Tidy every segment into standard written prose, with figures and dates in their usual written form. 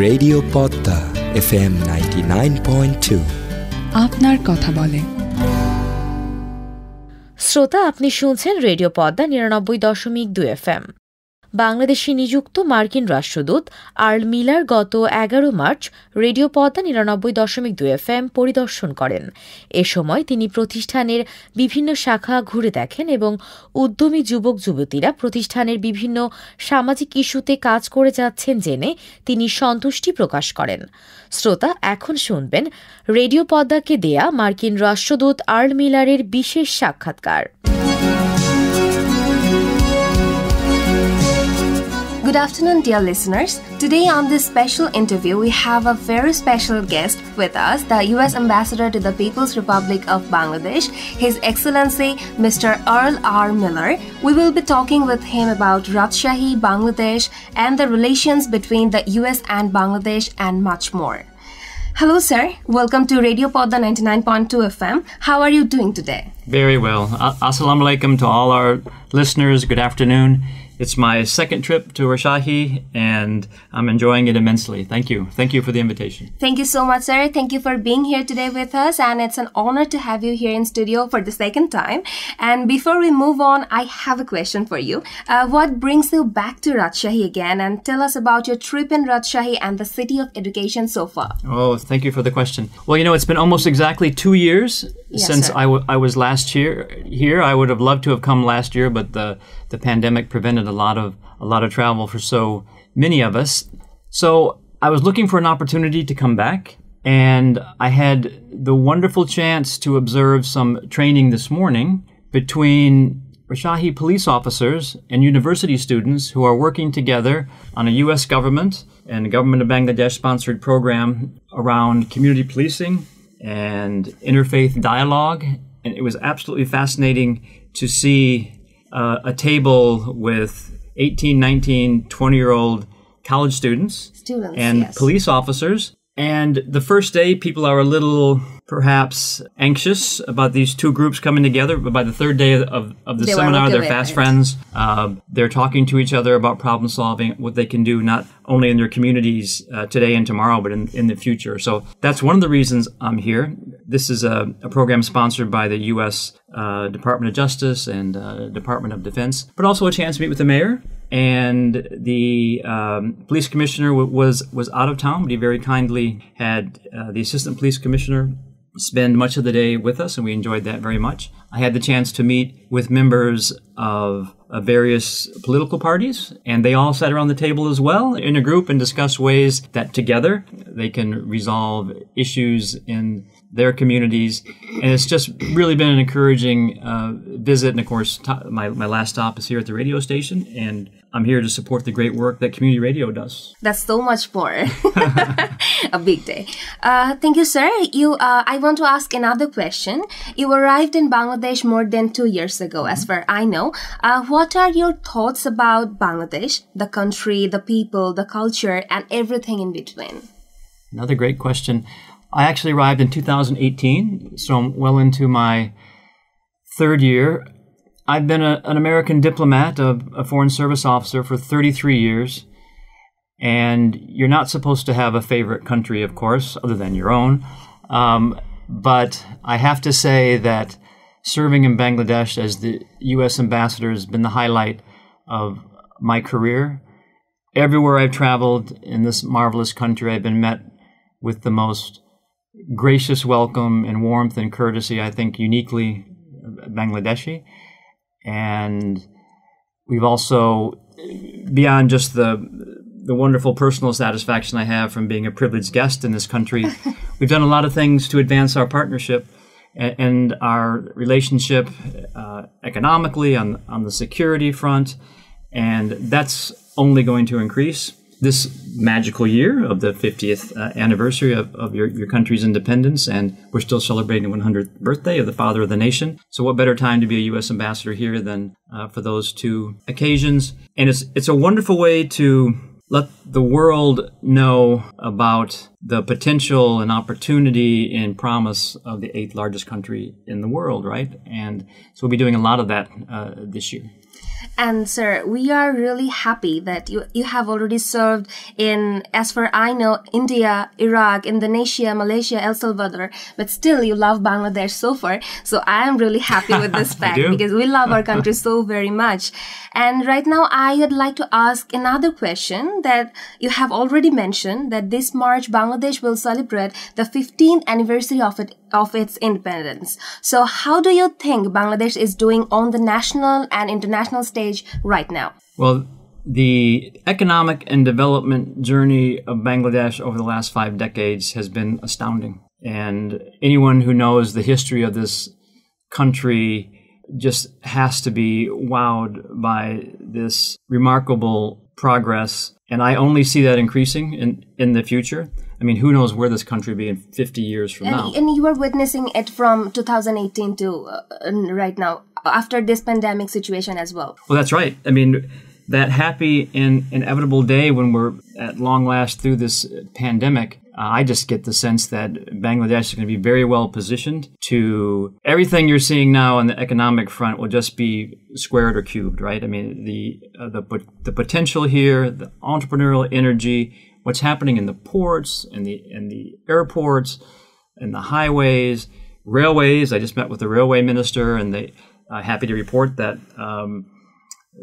Radio Padma FM 99.2 আপনার কথা বলে। শ্রোতা, আপনি শুনছেন রেডিও পদ্মা 99.2 FM। বাংলাদেশে নিযুক্ত মার্কিন রাষ্ট্রদূত আর্ল মিলার গত 11 মার্চ রেডিও পদ্মা 99.2 FM পরিদর্শন করেন। এ সময় তিনি প্রতিষ্ঠানের বিভিন্ন শাখা ঘুরে দেখেন এবং উদ্যমী যুবক যুবতীরা প্রতিষ্ঠানের বিভিন্ন সামাজিক ইস্যুতে কাজ করে যাচ্ছেন জেনে তিনি সন্তুষ্টি প্রকাশ করেন। শ্রোতা, এখন শুনবেন রেডিও পদ্মাকে দেয়া মার্কিন রাষ্ট্রদূত আর্ল মিলারের বিশেষ সাক্ষাৎকার। Good afternoon, dear listeners. Today on this special interview, we have a very special guest with us, the U.S. Ambassador to the People's Republic of Bangladesh, His Excellency Mr. Earl R. Miller. We will be talking with him about Rajshahi, Bangladesh, and the relations between the U.S. and Bangladesh, and much more. Hello, sir. Welcome to Radio Padma 99.2 FM. How are you doing today? Very well. Assalamu alaikum to all our listeners. Good afternoon. It's my second trip to Rajshahi, and I'm enjoying it immensely. Thank you. Thank you for the invitation. Thank you so much, sir. Thank you for being here today with us, and it's an honor to have you here in studio for the second time. And before we move on, I have a question for you. What brings you back to Rajshahi again, and tell us about your trip in Rajshahi and the City of Education so far. Oh, thank you for the question. Well, it's been almost exactly 2 years since I was last year here. I would have loved to have come last year, but the pandemic prevented a lot of travel for so many of us. So I was looking for an opportunity to come back, and I had the wonderful chance to observe some training this morning between Rajshahi police officers and university students who are working together on a U.S. government and government of Bangladesh sponsored program around community policing and interfaith dialogue. And it was absolutely fascinating to see a table with 18, 19, 20-year-old college students and police officers. And the first day, people are a little, perhaps, anxious about these two groups coming together. But by the third day of the seminar, they're fast friends. They're talking to each other about problem solving, what they can do not only in their communities today and tomorrow, but in the future. So that's one of the reasons I'm here. This is a program sponsored by the U.S. Department of Justice and Department of Defense, but also a chance to meet with the mayor. And the police commissioner was out of town, but he very kindly had the assistant police commissioner spend much of the day with us, and we enjoyed that very much. I had the chance to meet with members of various political parties, and they all sat around the table as well in a group and discussed ways that together they can resolve issues in their communities. And it's just really been an encouraging visit. And of course, my last stop is here at the radio station, and I'm here to support the great work that community radio does. That's so much more. A big day. Thank you, sir. I want to ask another question. You arrived in Bangladesh more than 2 years ago, as far I know. What are your thoughts about Bangladesh, the country, the people, the culture, and everything in between? Another great question. I actually arrived in 2018, so I'm well into my third year. I've been an American diplomat, a foreign service officer for 33 years, and you're not supposed to have a favorite country, of course, other than your own. But I have to say that serving in Bangladesh as the U.S. ambassador has been the highlight of my career. Everywhere I've traveled in this marvelous country, I've been met with the most gracious welcome and warmth and courtesy, I think uniquely Bangladeshi. And we've also, beyond just the wonderful personal satisfaction I have from being a privileged guest in this country, we've done a lot of things to advance our partnership and our relationship economically, on the security front, and that's only going to increase. This magical year of the 50th anniversary of your country's independence, and we're still celebrating the 100th birthday of the father of the nation. So what better time to be a U.S. ambassador here than for those two occasions? And it's a wonderful way to let the world know about the potential and opportunity and promise of the 8th largest country in the world, right? And so we'll be doing a lot of that this year. And sir, we are really happy that you have already served in, as far I know, India, Iraq, Indonesia, Malaysia, El Salvador, but still you love Bangladesh so far. So I am really happy with this fact because we love our country so very much. And right now I would like to ask another question that you have already mentioned, that this March Bangladesh will celebrate the 15th anniversary of its independence. So how do you think Bangladesh is doing on the national and international stage right now? Well, the economic and development journey of Bangladesh over the last 5 decades has been astounding. And anyone who knows the history of this country just has to be wowed by this remarkable progress. And I only see that increasing in the future. I mean, who knows where this country will be in 50 years from now. And you are witnessing it from 2018 to right now, after this pandemic situation as well. Well, that's right. I mean, that happy and inevitable day when we're at long last through this pandemic, I just get the sense that Bangladesh is going to be very well positioned to everything you're seeing now on the economic front will just be squared or cubed, right? I mean, the potential here, the entrepreneurial energy, what's happening in the ports and the airports and the highways, railways. I just met with the railway minister, and they happy to report that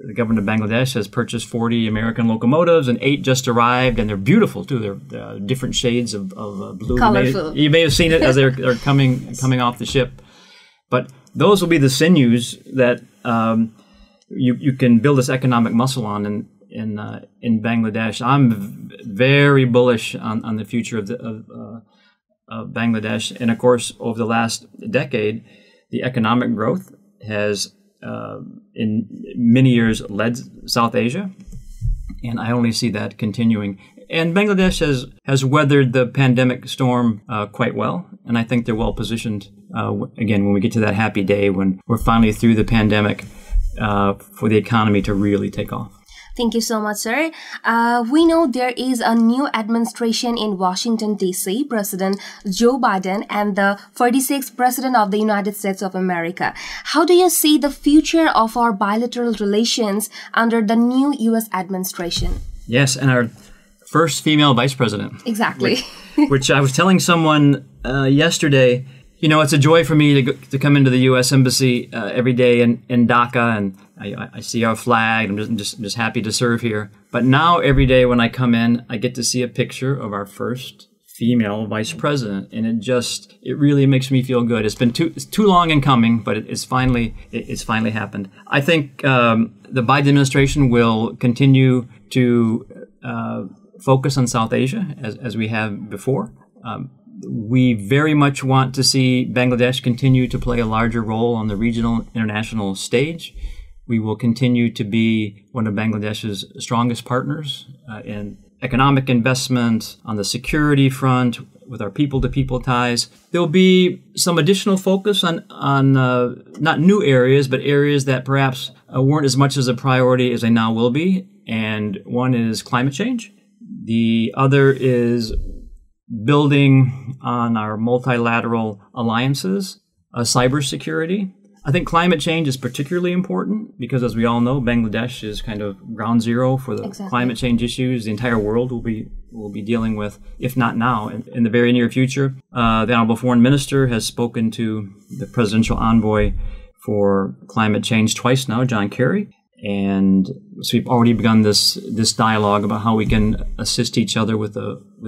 the government of Bangladesh has purchased 40 American locomotives, and 8 just arrived, and they're beautiful too. They're different shades of blue. Colorful. You may have seen it as they're coming off the ship. But those will be the sinews that you can build this economic muscle on in Bangladesh. I'm very bullish on the future of Bangladesh, and of course, over the last decade, the economic growth has in many years led South Asia, and I only see that continuing. And Bangladesh has weathered the pandemic storm quite well, and I think they're well positioned, again, when we get to that happy day when we're finally through the pandemic, for the economy to really take off. Thank you so much, sir. We know there is a new administration in Washington, D.C., President Joe Biden, and the 46th President of the United States of America. How do you see the future of our bilateral relations under the new U.S. administration? Yes, and our first female vice president. Exactly. Which I was telling someone yesterday. You know, it's a joy for me to come into the U.S. Embassy every day in Dhaka, and I see our flag. I'm just happy to serve here. But now every day when I come in, I get to see a picture of our first female vice president, and it really makes me feel good. It's been too long in coming, but it's finally happened. I think the Biden administration will continue to focus on South Asia as we have before. We very much want to see Bangladesh continue to play a larger role on the regional international stage. We will continue to be one of Bangladesh's strongest partners in economic investment, on the security front, with our people-to-people ties. There'll be some additional focus on not new areas, but areas that perhaps weren't as much as a priority as they now will be. And one is climate change. The other is building on our multilateral alliances, cybersecurity. I think climate change is particularly important because, as we all know, Bangladesh is kind of ground zero for the climate change issues the entire world will be dealing with, if not now, in the very near future. The Honorable Foreign Minister has spoken to the presidential envoy for climate change twice now, John Kerry. And so we've already begun this dialogue about how we can assist each other with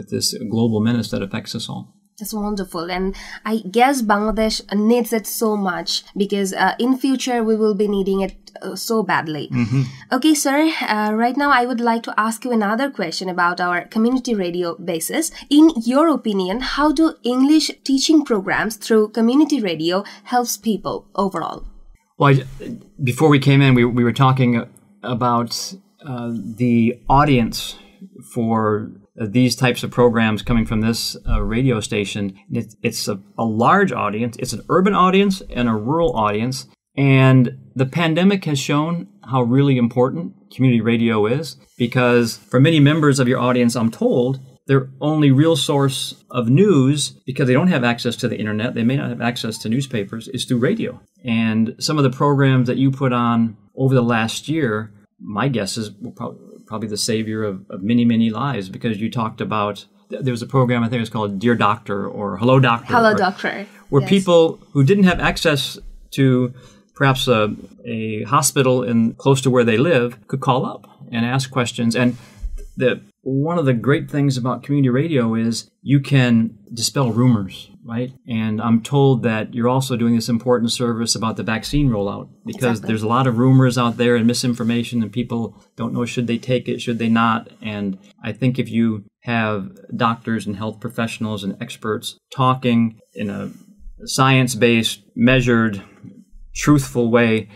this global menace that affects us all. That's wonderful, and I guess Bangladesh needs it so much because in future we will be needing it so badly. Mm-hmm. Okay, sir, right now I would like to ask you another question about our community radio basis. In your opinion, how do English teaching programs through community radio helps people overall? Well, before we came in, we were talking about the audience for these types of programs coming from this radio station. It's a large audience. It's an urban audience and a rural audience. And the pandemic has shown how really important community radio is, because for many members of your audience, I'm told, their only real source of news, because they don't have access to the internet, they may not have access to newspapers, is through radio. And some of the programs that you put on over the last year, my guess is probably the savior of many, many lives, because you talked about, there was a program, I think it was called Dear Doctor or Hello Doctor. Hello Doctor. Where Yes. people who didn't have access to perhaps a hospital close to where they live could call up and ask questions. And one of the great things about community radio is you can dispel rumors, right? And I'm told that you're also doing this important service about the vaccine rollout, because there's a lot of rumors out there and misinformation, and people don't know, should they take it, should they not? And I think if you have doctors and health professionals and experts talking in a science-based, measured, truthful way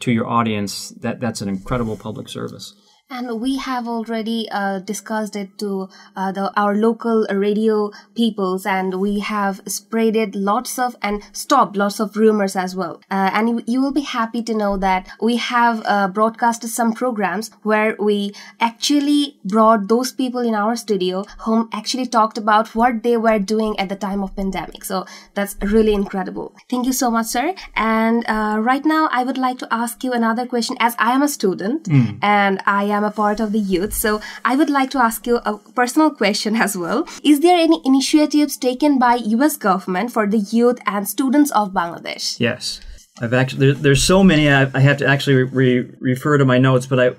to your audience, that's an incredible public service. And we have already discussed it to our local radio peoples, and we have spreaded lots of and stopped lots of rumors as well. And you will be happy to know that we have broadcasted some programs where we actually brought those people in our studio whom actually talked about what they were doing at the time of pandemic. So that's really incredible. Thank you so much, sir. And right now I would like to ask you another question, as I am a student and I am a part of the youth. So I would like to ask you a personal question as well. Is there any initiatives taken by US government for the youth and students of Bangladesh? Yes. There's so many, I have to actually refer to my notes, but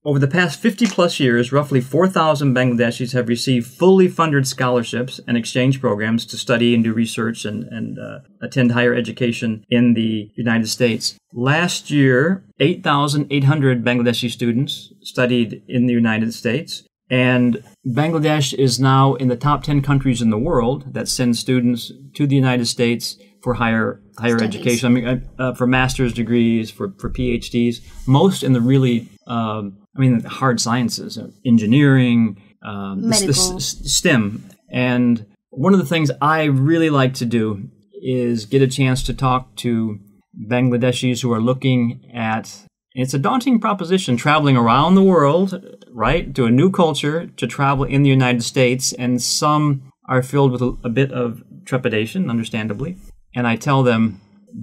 over the past 50 plus years, roughly 4,000 Bangladeshis have received fully funded scholarships and exchange programs to study and do research and attend higher education in the United States. Last year, 8,800 Bangladeshi students studied in the United States. And Bangladesh is now in the top 10 countries in the world that send students to the United States for higher education. I mean, for master's degrees, for PhDs, most in the really, the hard sciences, engineering, medical, STEM. And one of the things I really like to do is get a chance to talk to Bangladeshis who are looking at, it's a daunting proposition, traveling around the world, right, to a new culture, to travel in the United States, and some are filled with a bit of trepidation, understandably. And I tell them,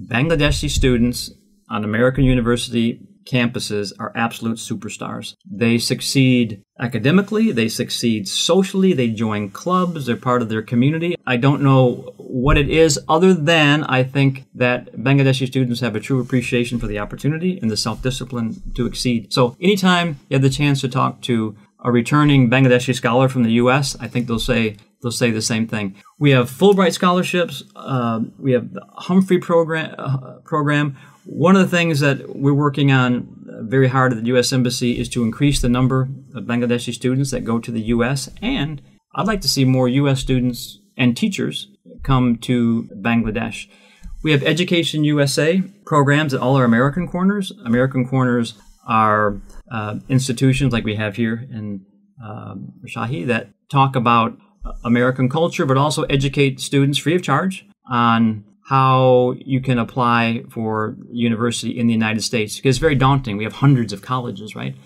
Bangladeshi students on American university campuses are absolute superstars. They succeed academically, they succeed socially, they join clubs, they're part of their community. I don't know what it is other than I think that Bangladeshi students have a true appreciation for the opportunity and the self-discipline to exceed. So anytime you have the chance to talk to a returning Bangladeshi scholar from the U.S., I think they'll say the same thing. We have Fulbright scholarships. We have the Humphrey program. One of the things that we're working on very hard at the U.S. Embassy is to increase the number of Bangladeshi students that go to the U.S. And I'd like to see more U.S. students and teachers come to Bangladesh. We have Education USA programs at all our American corners. American corners are institutions like we have here in Rajshahi that talk about American culture, but also educate students free of charge on how you can apply for university in the United States. Because it's very daunting. We have hundreds of colleges, right?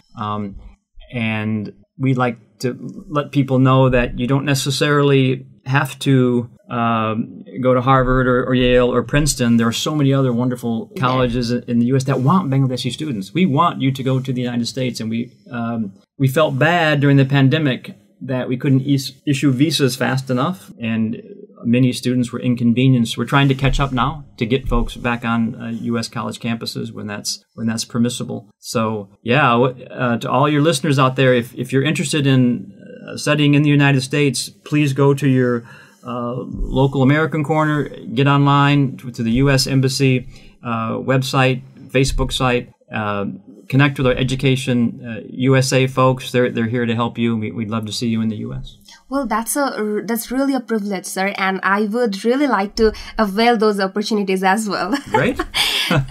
And we like to let people know that you don't necessarily have to go to Harvard or Yale or Princeton. There are so many other wonderful colleges in the U.S. that want Bangladeshi students. We want you to go to the United States. And we felt bad during the pandemic that we couldn't issue visas fast enough, and many students were inconvenienced. We're trying to catch up now to get folks back on U.S. college campuses when that's permissible. So, to all your listeners out there, if you're interested in studying in the United States, please go to your local American corner, get online to the U.S. Embassy website, Facebook site. Connect with our Education USA folks. They're here to help you. We'd love to see you in the U.S. Well, that's really a privilege, sir, and I would really like to avail those opportunities as well. Great.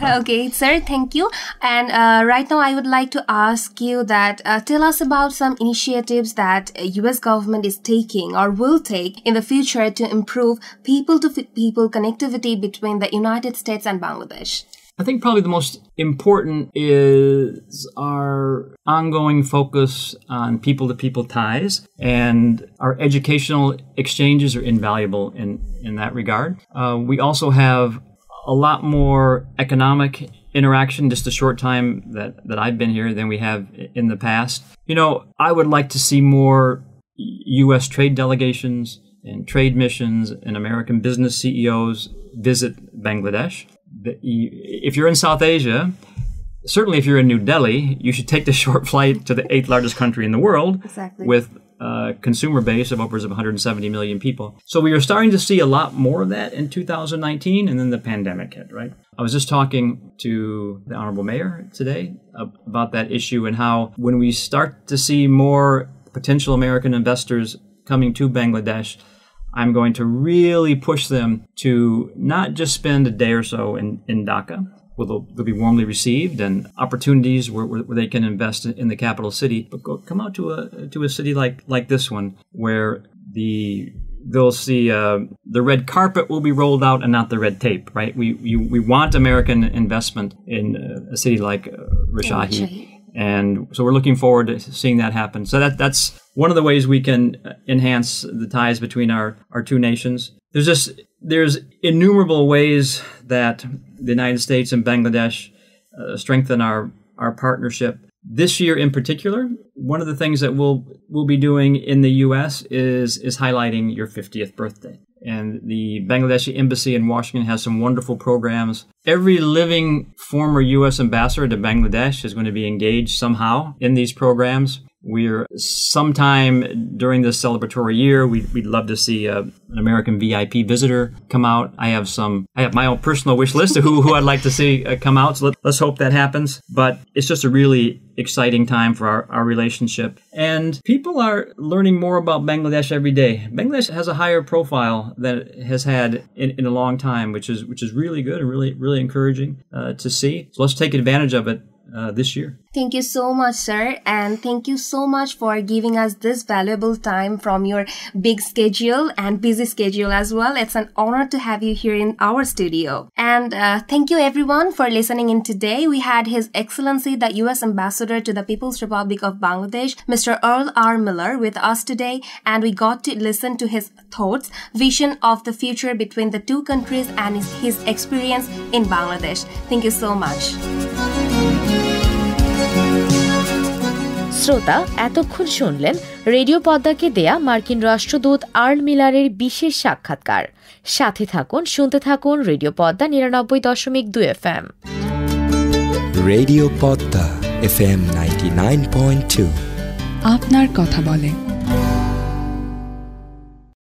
Okay, sir, thank you. And right now, I would like to ask you that tell us about some initiatives that U.S. government is taking or will take in the future to improve people-to-people connectivity between the United States and Bangladesh. I think probably the most important is our ongoing focus on people-to-people ties, and our educational exchanges are invaluable in that regard. We also have a lot more economic interaction, just a short time that I've been here than we have in the past. You know, I would like to see more U.S. trade delegations and trade missions and American business CEOs visit Bangladesh. If you're in South Asia, certainly if you're in New Delhi, you should take the short flight to the 8th largest country in the world with a consumer base of upwards of 170 million people. So we are starting to see a lot more of that in 2019, and then the pandemic hit, right? I was just talking to the Honorable Mayor today about that issue and how when we start to see more potential American investors coming to Bangladesh, I'm going to really push them to not just spend a day or so in Dhaka, where they'll be warmly received and opportunities where they can invest in the capital city, but come out to a city like this one, where they'll see the red carpet will be rolled out and not the red tape, right? We want American investment in a city like Rajshahi. And so we're looking forward to seeing that happen. So that's one of the ways we can enhance the ties between our two nations. There's innumerable ways that the United States and Bangladesh strengthen our partnership. This year in particular, one of the things that we'll be doing in the U.S. is highlighting your 50th birthday. And the Bangladeshi embassy in Washington has some wonderful programs. Every living former U.S. ambassador to Bangladesh is going to be engaged somehow in these programs. We're sometime during this celebratory year, we'd love to see an American VIP visitor come out. I have my own personal wish list of who I'd like to see come out. So let's hope that happens. But it's just a really exciting time for our relationship. And people are learning more about Bangladesh every day. Bangladesh has a higher profile than it has had in a long time, which is really good and really encouraging to see. So let's take advantage of it this year. Thank you so much, sir. And thank you so much for giving us this valuable time from your big schedule and busy schedule as well. It's an honor to have you here in our studio. And thank you everyone for listening in today. We had His Excellency, the U.S. Ambassador to the People's Republic of Bangladesh, Mr. Earl R. Miller, with us today. And we got to listen to his thoughts, vision of the future between the two countries and his experience in Bangladesh. Thank you so much. শ্রোতা এতক্ষণ শুনলেন radio পদ্মাকে দেয়া মার্কিন রাষ্ট্রদূত Earl মিলারের বিশেষ সাক্ষাৎকার। সাথে থাকুন, শুনতে থাকুন radio Padma 99.2 FM। Radio Padma FM 99.2 আপনার কথা বলে।